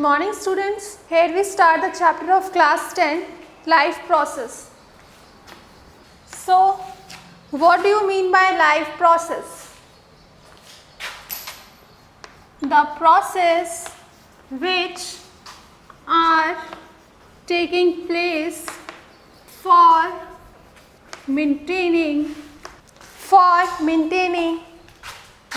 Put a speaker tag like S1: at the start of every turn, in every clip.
S1: morning students. Here we start the chapter of class 10, life process. So what do you mean by life process? The process which are taking place for maintaining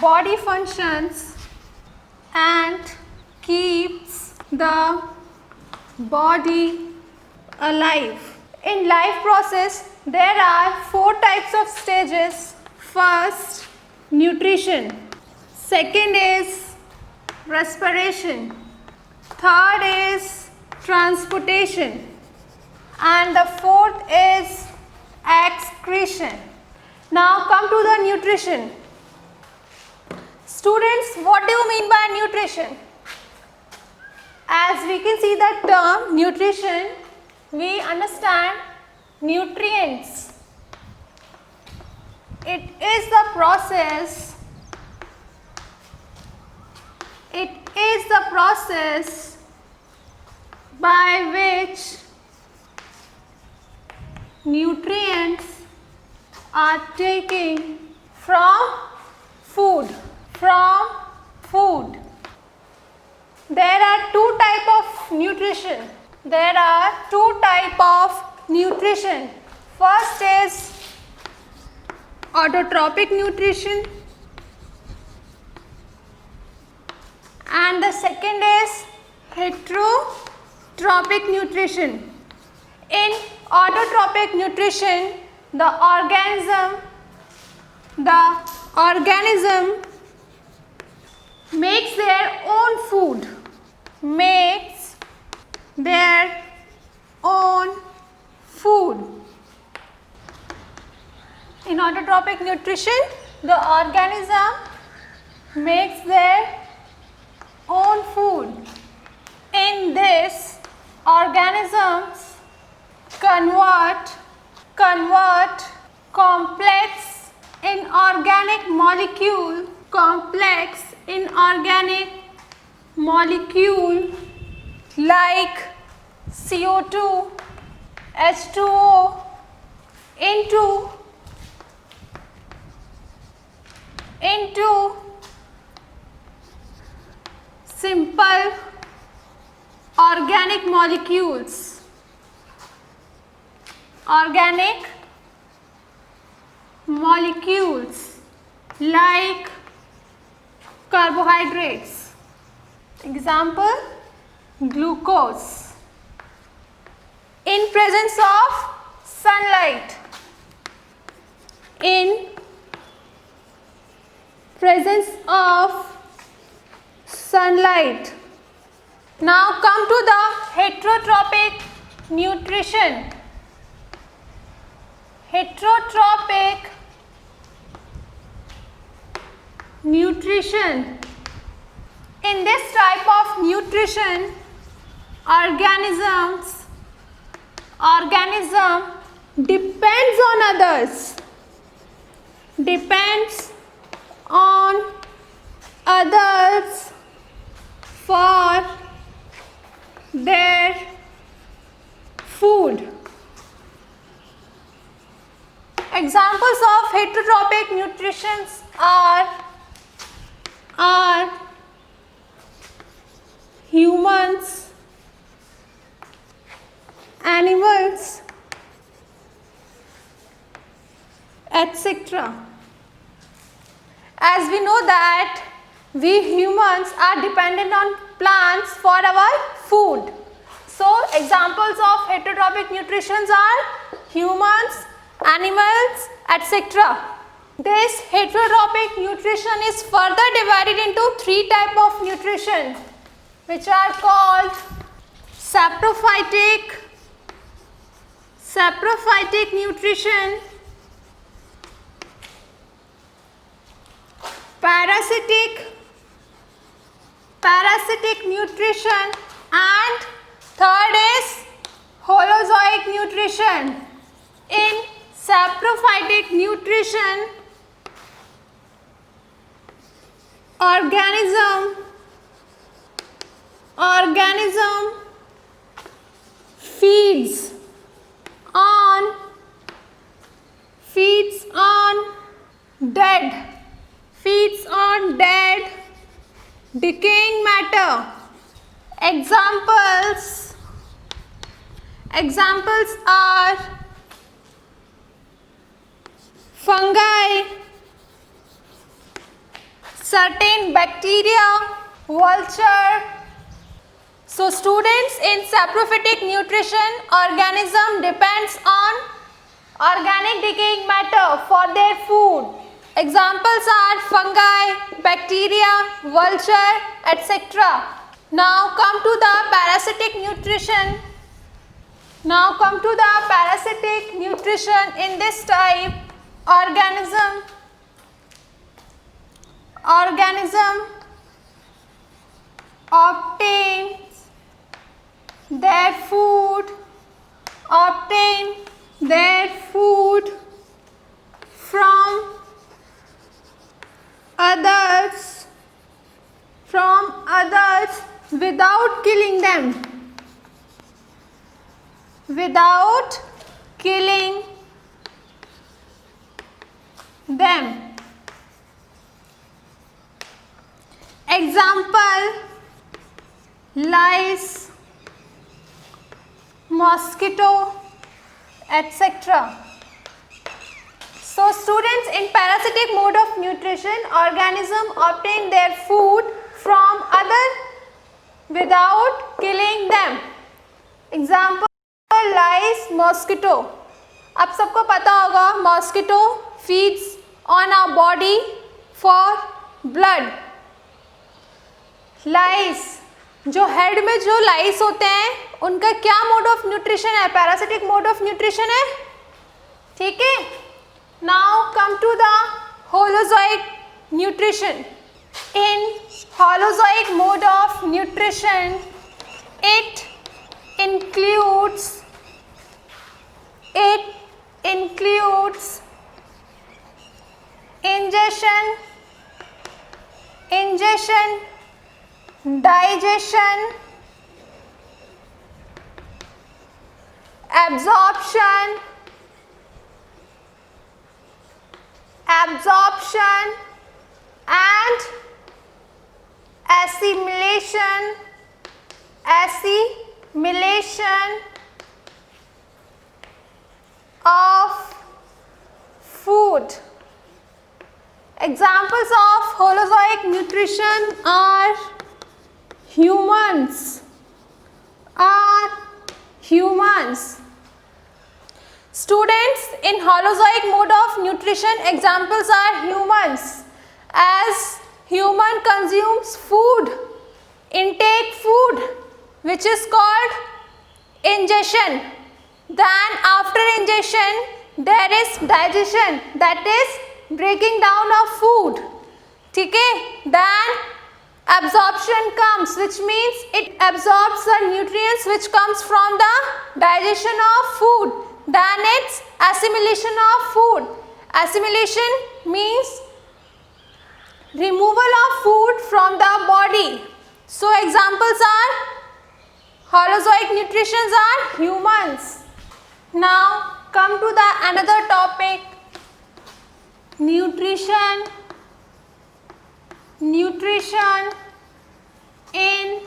S1: body functions and keeps the body alive. In life process there are 4 types of stages. First, nutrition. Second is respiration. Third is transportation. And the fourth is excretion. Now come to the nutrition. Students, what do you mean by nutrition? As we can see the term nutrition, we understand nutrients. It is the process by which nutrients are taken from food. There are 2 types of nutrition. First is autotrophic nutrition and the second is heterotrophic nutrition. In autotrophic nutrition, the organism makes their own food. In autotrophic nutrition, the organism makes their own food. In this, organisms convert complex inorganic molecule like CO2, H2O into simple organic molecules. Like carbohydrates. Example, glucose. In presence of sunlight. Now come to the heterotrophic nutrition. In this type of nutrition, organism depends on others for their food. Examples of heterotrophic nutrition are humans, animals, etc. As we know that we humans are dependent on plants for our food. So examples of heterotrophic nutrition are humans, animals, etc. This heterotrophic nutrition is further divided into 3 types of nutrition, which are called saprophytic nutrition, parasitic nutrition, and third is holozoic nutrition. In saprophytic nutrition, organism organism feeds on dead decaying matter. Examples are fungi, certain bacteria, vulture. So students, in saprophytic nutrition, organism depends on organic decaying matter for their food. Examples are fungi, bacteria, vulture, etc. Now come to the parasitic nutrition. In this type, organism obtains their food from others without killing them. Example: lice, mosquito, etc. So students, in parasitic mode of nutrition, organism obtain their food from other without killing them. Example: lice, mosquito. अब सबको पता होगा mosquito feeds on our body for blood. लाइस, जो head में जो लाइस होते हैं उनका क्या मोड ऑफ न्यूट्रिशन है? पैरासिटिक मोड ऑफ न्यूट्रिशन है. ठीक है. Now come to the holozoic nutrition. In holozoic mode of nutrition, it includes ingestion, digestion, absorption and assimilation of food. Examples of holozoic nutrition are humans. Students, in holozoic mode of nutrition, examples are humans. As human consumes food, intake food, which is called ingestion. Then after ingestion, there is digestion, that is breaking down of food. ठीक है. Then absorption comes, which means it absorbs the nutrients which comes from the digestion of food. Then it's assimilation of food. Assimilation means removal of food from the body. So examples are holozoic nutrition are humans. Now come to the another topic, nutrition in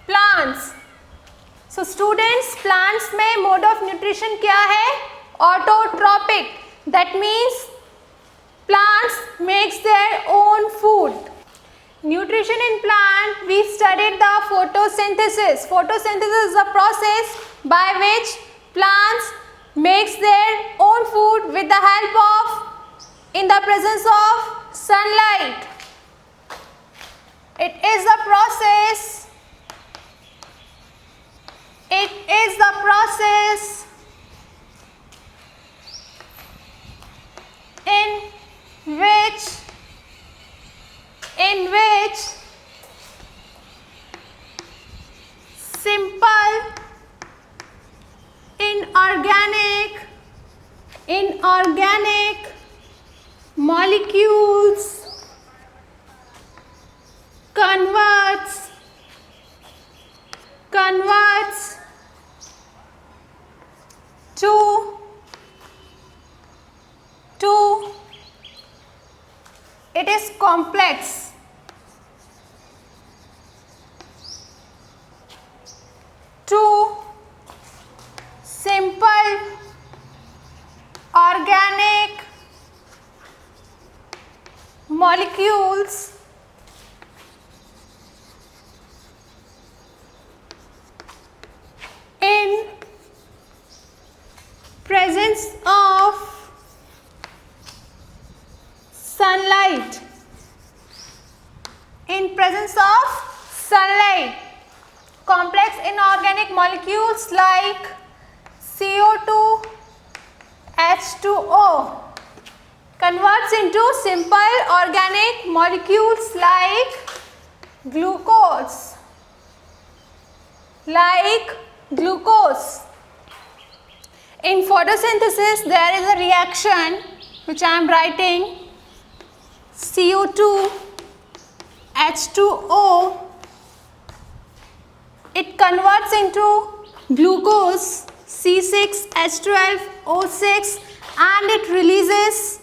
S1: plants. So students, plants में mode of nutrition क्या है? Autotrophic. That means plants makes their own food. Nutrition in plant, we studied the photosynthesis. Photosynthesis is a process by which plants makes their own food with the help of, in the presence of sunlight. It is the process in which simple inorganic molecules converts to it is complex to simple organic molecules in presence of sunlight. In presence of sunlight, complex inorganic molecules like CO2, H2O converts into simple organic molecules like glucose. In photosynthesis, there is a reaction which I am writing, CO2, H2O, it converts into glucose, C6H12O6, and it releases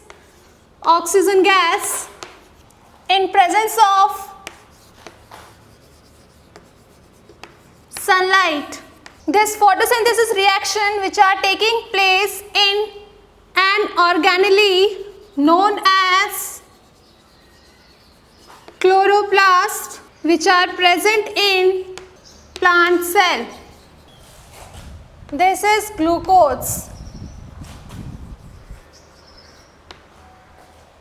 S1: oxygen gas in presence of sunlight. This photosynthesis reaction which are taking place in an organelle known as chloroplast, which are present in plant cell. This is glucose.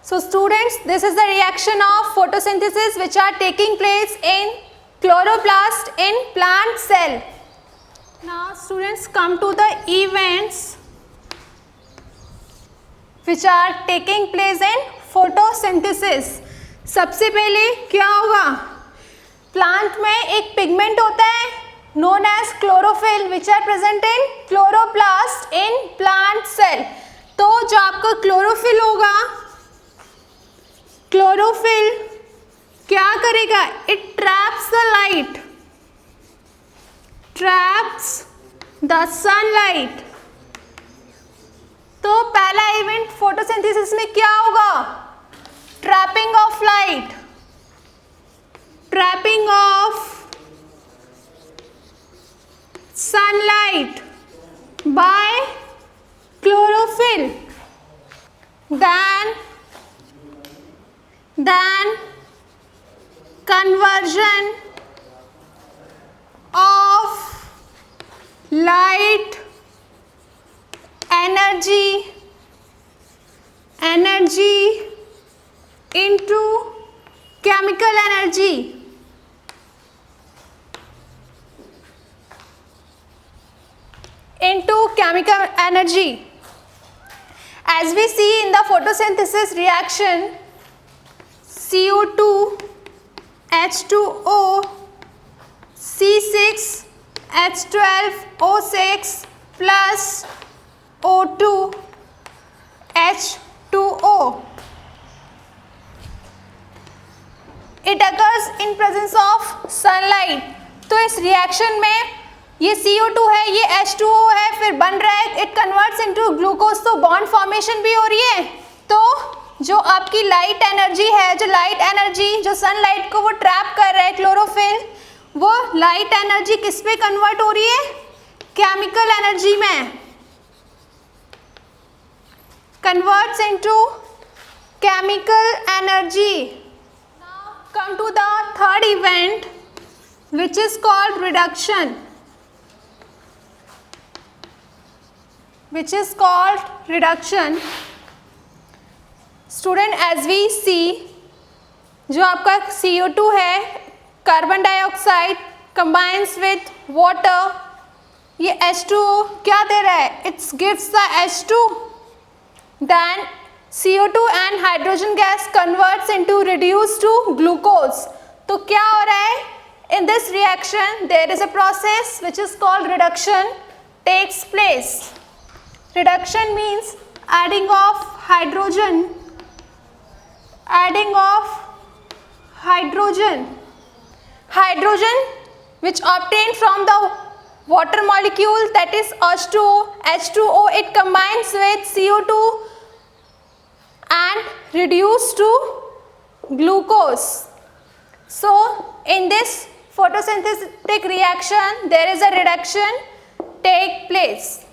S1: So students, this is the reaction of photosynthesis which are taking place in chloroplast in plant cell. Now students, come to the events which are taking place in photosynthesis. सबसे पहले क्या होगा, plant में एक pigment होता है known as chlorophyll which are present in chloroplast in plant cell. तो जो आपका क्लोरोफिल होगा, क्लोरोफिल क्या करेगा, it traps the light, traps the sunlight. तो पहला इवेंट फोटोसिंथेसिस में क्या होगा, trapping of light, trapping of sunlight by chlorophyll. Then conversion of light energy into chemical energy. As we see in the photosynthesis reaction, CO2, H2O, C6, H12O6 plus O2, H2O. It occurs in presence of sunlight. तो इस reaction में ये CO2 है, ये H2O है, फिर बन रहा है, इट कन्वर्ट्स इनटू ग्लूकोज, तो बॉन्ड फॉर्मेशन भी हो रही है. तो जो आपकी लाइट एनर्जी है, जो लाइट एनर्जी जो सनलाइट को वो ट्रैप कर रहा है क्लोरोफिल, वो लाइट एनर्जी किस पे कन्वर्ट हो रही है, केमिकल एनर्जी में, converts into chemical energy. Now come to the third event which is called reduction. Student, as we see, जो आपका CO2 है, carbon dioxide combines with water, ये H2O क्या दे रहा है, it's gives the H2, then CO2 and hydrogen gas converts into reduce to glucose. तो क्या हो रहा है, in this reaction there is a process which is called reduction takes place. Reduction means adding of hydrogen hydrogen which obtained from the water molecule, that is H2O. H2O, it combines with CO2 and reduce to glucose. So in this photosynthetic reaction there is a reduction take place.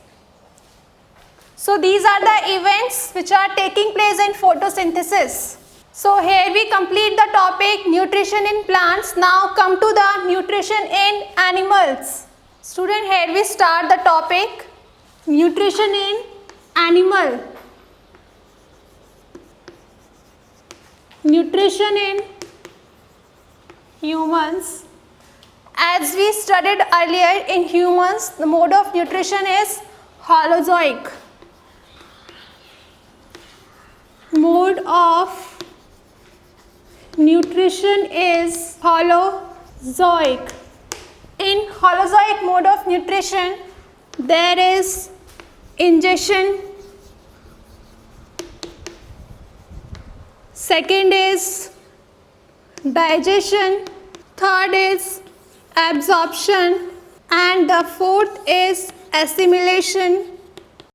S1: So these are the events which are taking place in photosynthesis. So here we complete the topic nutrition in plants. Now come to the nutrition in animals. Student, here we start the topic nutrition in animal. Nutrition in humans. As we studied earlier, in humans the mode of nutrition is holozoic. Mode of nutrition is holozoic. In holozoic mode of nutrition there is ingestion, second is digestion, third is absorption, and the fourth is assimilation.